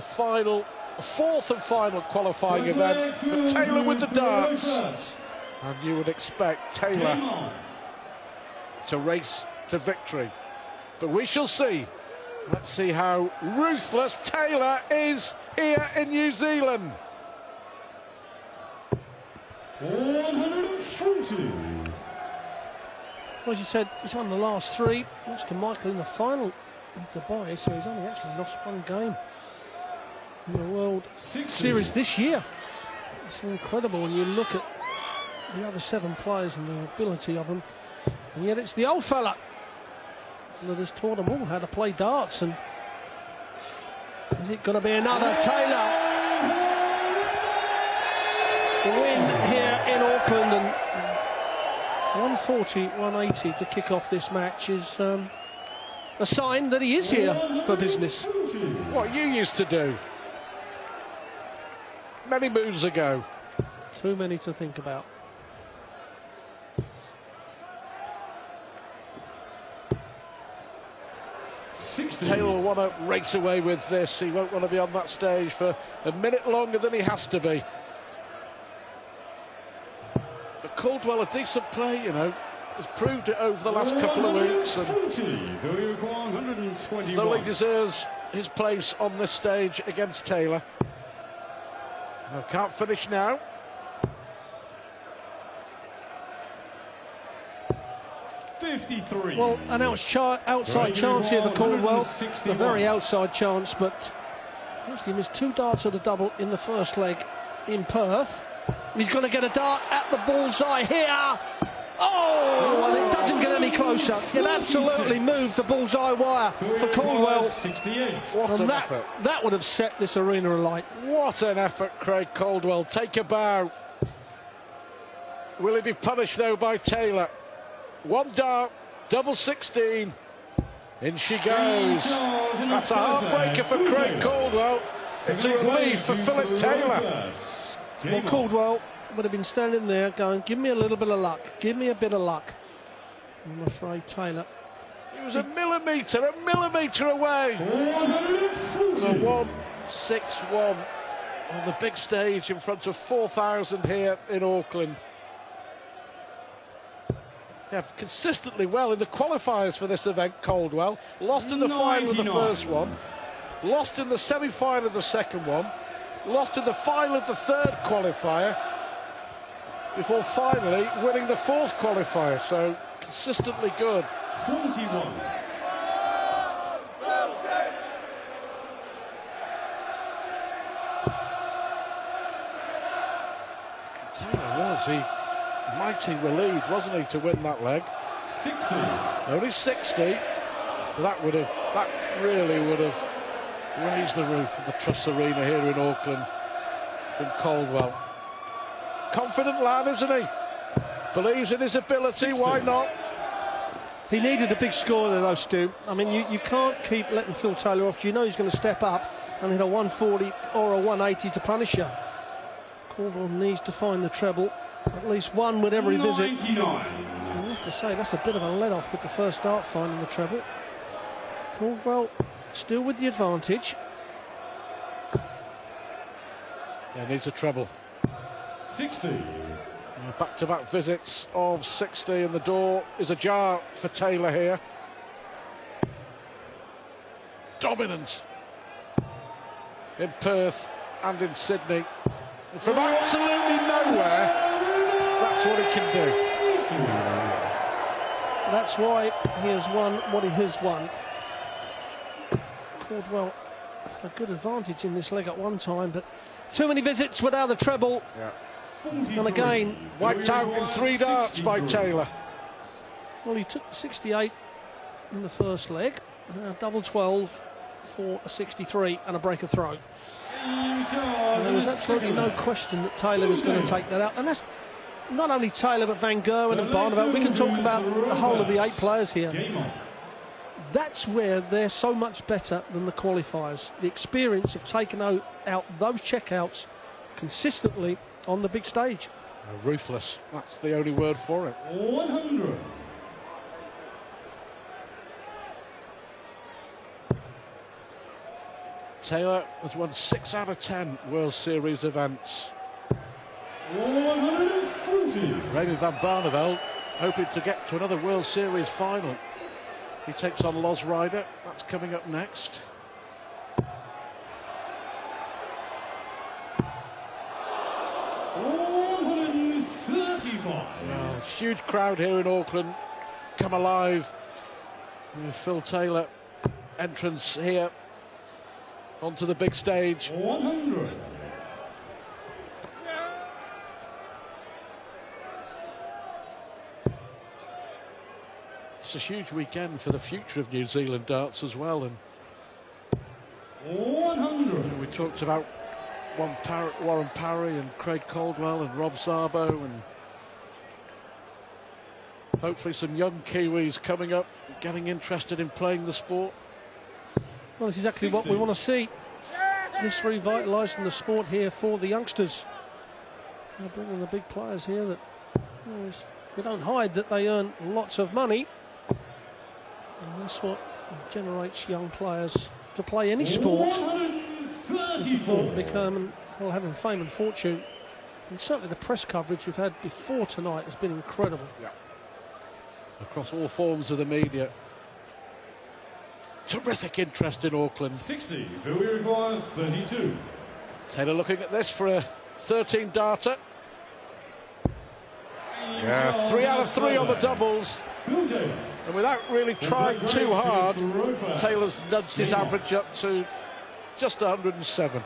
Final, fourth and final qualifying event for Taylor with the darts, and you would expect Taylor to race to victory, but we shall see. Let's see how ruthless Taylor is here in New Zealand. 140. Well, as you said, he's won the last three. Lost to Michael in the final in Dubai, so he's only actually lost one game in the World Series this year. It's incredible when you look at the other 7 players and the ability of them, and yet it's the old fella that has taught them all how to play darts. And is it going to be another Taylor? The win here in Auckland, and 140, 180 to kick off this match is a sign that he is here for business. What you used to do many moons ago. Too many to think about. Taylor will want to race away with this. He won't want to be on that stage for a minute longer than he has to be. But Caldwell, a decent play, you know, has proved it over the last couple of weeks, and thoroughly deserves his place on this stage against Taylor. No, can't finish now. Well, an outside chance here for Caldwell, a very outside chance, but actually missed 2 darts at a double in the first leg in Perth. He's going to get a dart at the bullseye here. Oh, well, it doesn't get any closer. It absolutely moved the bullseye wire for Caldwell. What an effort. That would have set this arena alight. What an effort, Craig Caldwell. Take a bow. Will he be punished, though, by Taylor? 1 dart, double 16. In she goes. That's a heartbreaker for Craig Caldwell. It's a relief for Philip Taylor. Well, Caldwell would have been standing there going, give me a little bit of luck, give me a bit of luck. I'm afraid Taylor... He was a millimetre away. 161 on the big stage in front of 4,000 here in Auckland. Yeah, consistently well in the qualifiers for this event, Caldwell. Lost in the final of the first one, lost in the semi-final of the second one, lost in the final of the third qualifier, before finally winning the 4th qualifier, so consistently good. 41. Taylor was mighty relieved, wasn't he, to win that leg? 60. Only 60, but that really would have raised the roof of the Truss Arena here in Auckland from Caldwell. Confident lad, isn't he? Believes in his ability, 60. Why not? He needed a big score there, though, Stu. I mean, you can't keep letting Phil Taylor off. You know he's going to step up and hit a 140 or a 180 to punish you. Caldwell needs to find the treble, at least one with every visit. 99. I have to say, that's a bit of a let-off with the first start finding the treble. Caldwell still with the advantage. Yeah, needs a treble. 60. Back-to-back visits of 60, and the door is ajar for Taylor here. Dominance in Perth and in Sydney. And from absolutely nowhere, that's what he can do. That's why he has won what he has won. Caldwell had a good advantage in this leg at one time, but too many visits without the treble. Yeah. And again, Wiped out in 3 darts by Taylor. Well, he took 68 in the first leg, double 12 for a 63 and a break of throw. And there was absolutely no question that Taylor was going to take that out. And that's not only Taylor, but Van Gerwen and Barneveld. We can talk about the whole of the 8 players here. That's where they're so much better than the qualifiers. The experience of taking out those checkouts consistently on the big stage. Ruthless, that's the only word for it. 100. Taylor has won 6 out of 10 World Series events. 140. Remy van Barneveld hoping to get to another World Series final. He takes on Loz Ryder. That's coming up next. 135. Well, huge crowd here in Auckland. Come alive with Phil Taylor entrance here onto the big stage. 100. It's a huge weekend for the future of New Zealand darts as well. And 100. we talked about Warren Parry and Craig Caldwell and Rob Szabo, and hopefully some young Kiwis coming up, getting interested in playing the sport. Well, this is exactly 60. what we want to see. This revitalising the sport here for the youngsters. They're bringing the big players here that, we don't hide that they earn lots of money. And that's what generates young players to play any sport. 134. Become, well, having fame and fortune. And certainly the press coverage we've had before tonight has been incredible. Yeah. Across all forms of the media. Terrific interest in Auckland. 60. Who we require 32. Taylor looking at this for a 13 darter. Yeah, 3 out of 3 on the doubles. Phil Taylor. And without really trying too hard, Taylor's nudged his average up to just 107.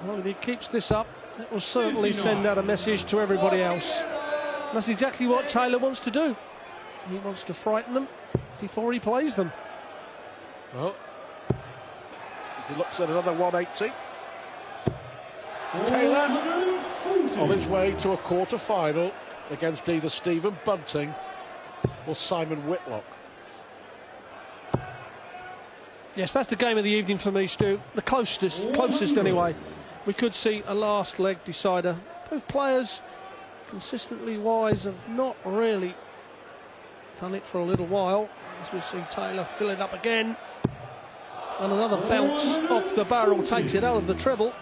Well, if he keeps this up, it will certainly send out a message to everybody else. And that's exactly what Taylor wants to do. He wants to frighten them before he plays them. Well, as he looks at another 180. Taylor on his way to a quarter-final against either Stephen Bunting or Simon Whitlock. Yes, that's the game of the evening for me, Stu. The closest anyway. We could see a last leg decider. Both players, consistently wise, have not really done it for a little while. As we see Taylor fill it up again. And another bounce off the barrel takes it out of the treble.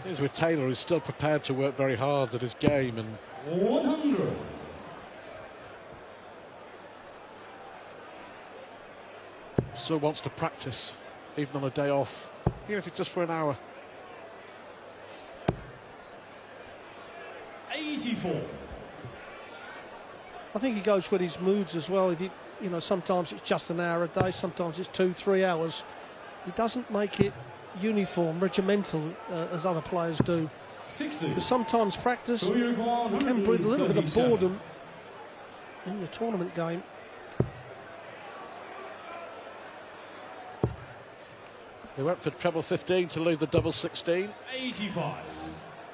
Here's with Taylor, who's still prepared to work very hard at his game, and 100. still wants to practice, even on a day off, even if it's just for an hour. 84. I think he goes with his moods as well. If sometimes it's just an hour a day, sometimes it's 2-3 hours. He doesn't make it uniform, regimental, as other players do. 60. Because sometimes practice can breed a little bit of boredom in the tournament game. He went for treble 15 to leave the double 16. 85.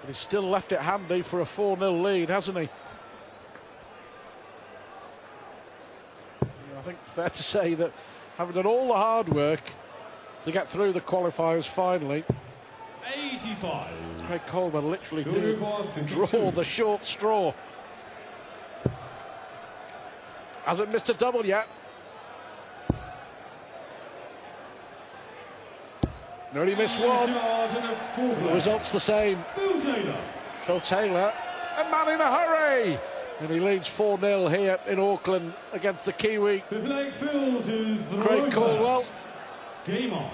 But he's still left it handy for a 4-0 lead, hasn't he? I think fair to say that having done all the hard work to get through the qualifiers finally, 85. Craig Caldwell literally did draw the short straw. Hasn't missed a double yet. Only missed one. The result's the same. Phil Taylor. Phil Taylor, a man in a hurry. And he leads 4-0 here in Auckland against the Kiwi. The flag filled to Craig Caldwell. Game on.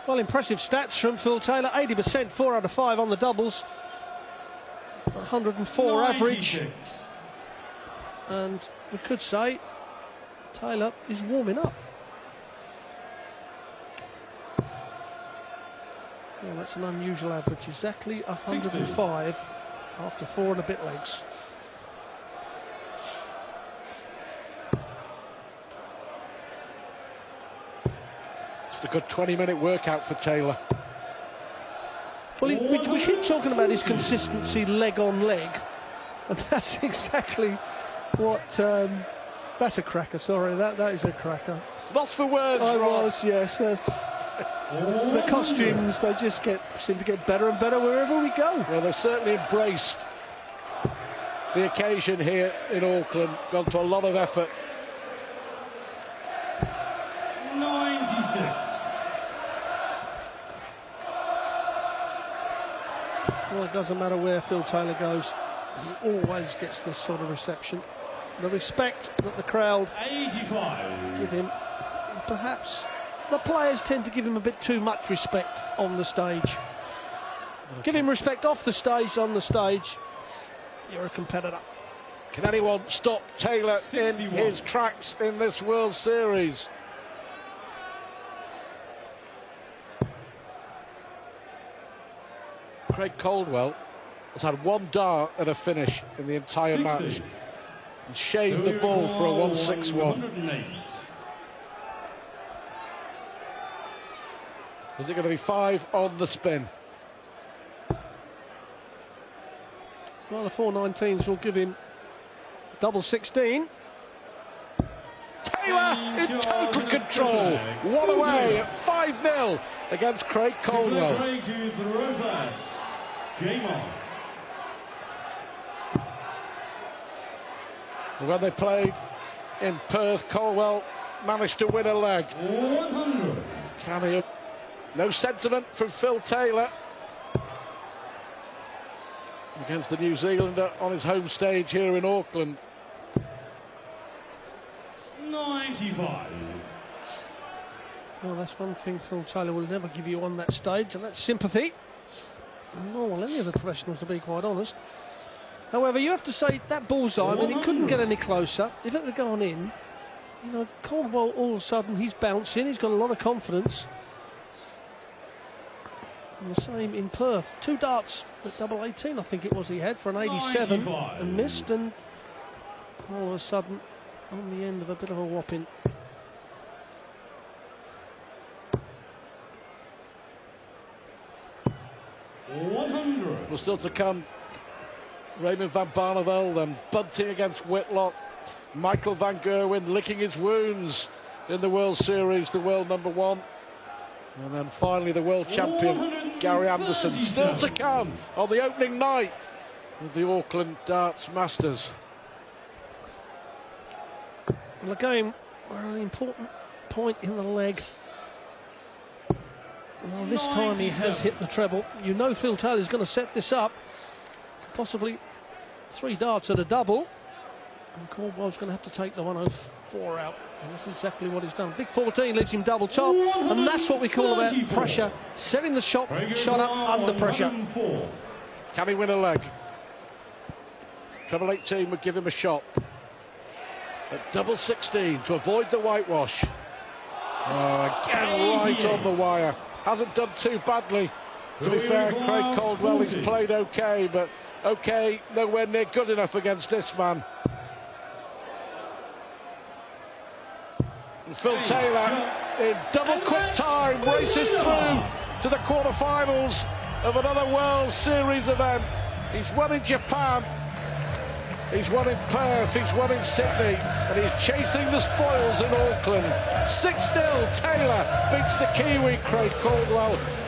Well, impressive stats from Phil Taylor. 80%, 4 out of 5 on the doubles. 104 average. 96. And we could say Taylor is warming up. Well, that's an unusual average. Exactly 105 after 4 and a bit legs. It's a good 20-minute workout for Taylor. Well, we keep talking about his consistency leg on leg, and that's exactly what. That's a cracker. Sorry, that is a cracker. Lost for words, I Rob. was, yes. The costumes, they just seem to get better and better wherever we go. Well, they certainly embraced the occasion here in Auckland, gone to a lot of effort. 96. Well, it doesn't matter where Phil Taylor goes, he always gets this sort of reception. The respect that the crowd 85. give him, perhaps the players tend to give him a bit too much respect on the stage. Give him respect off the stage, on the stage, you're a competitor. Can anyone stop Taylor 61. in his tracks in this World Series? Craig Caldwell has had one dart at a finish in the entire 60. match and shaved the ball for a 161. 108. Is it going to be 5 on the spin? Well, the 419s will give him double 16. Taylor in total control. One away at 5-0 against Craig Caldwell. Game on. When they played in Perth, Caldwell managed to win a leg. 100. Cameo. No sentiment from Phil Taylor against the New Zealander on his home stage here in Auckland. 95. Well, that's one thing Phil Taylor will never give you on that stage, and that's sympathy. Nor will any of the professionals, to be quite honest. However, you have to say that bullseye, I mean, he couldn't get any closer. If it had gone in, you know, Caldwell all of a sudden he's bouncing, he's got a lot of confidence. And the same in Perth. 2 darts at double 18, I think it was, he had for an 87 95. and missed, and all of a sudden on the end of a bit of a whopping. Well, still to come, Raymond van Barneveld and bunting against Whitlock. Michael van Gerwen licking his wounds in the World Series, the world #1. And then finally the world champion, Gary Anderson, still to come on the opening night of the Auckland Darts Masters. Well, again, we're at an important point in the leg. Well, this time he has hit the treble. You know Phil Taylor's going to set this up. Possibly 3 darts at a double. And Caldwell's going to have to take the 104 out. And that's exactly what he's done. Big 14 leaves him double top. And that's what we call about pressure. Setting the shot up under pressure. Can he win a leg? Treble 18 would give him a shot. At double 16 to avoid the whitewash. Oh, again, right on the wire. Hasn't done too badly, to be fair. Craig Caldwell, he's played okay, but okay, nowhere near good enough against this man. And Phil Taylor, in double quick time, races through to the quarterfinals of another World Series event. He's won in Japan, he's won in Perth, he's won in Sydney, and he's chasing the spoils in Auckland. 6-0, Taylor beats the Kiwi, Craig Caldwell.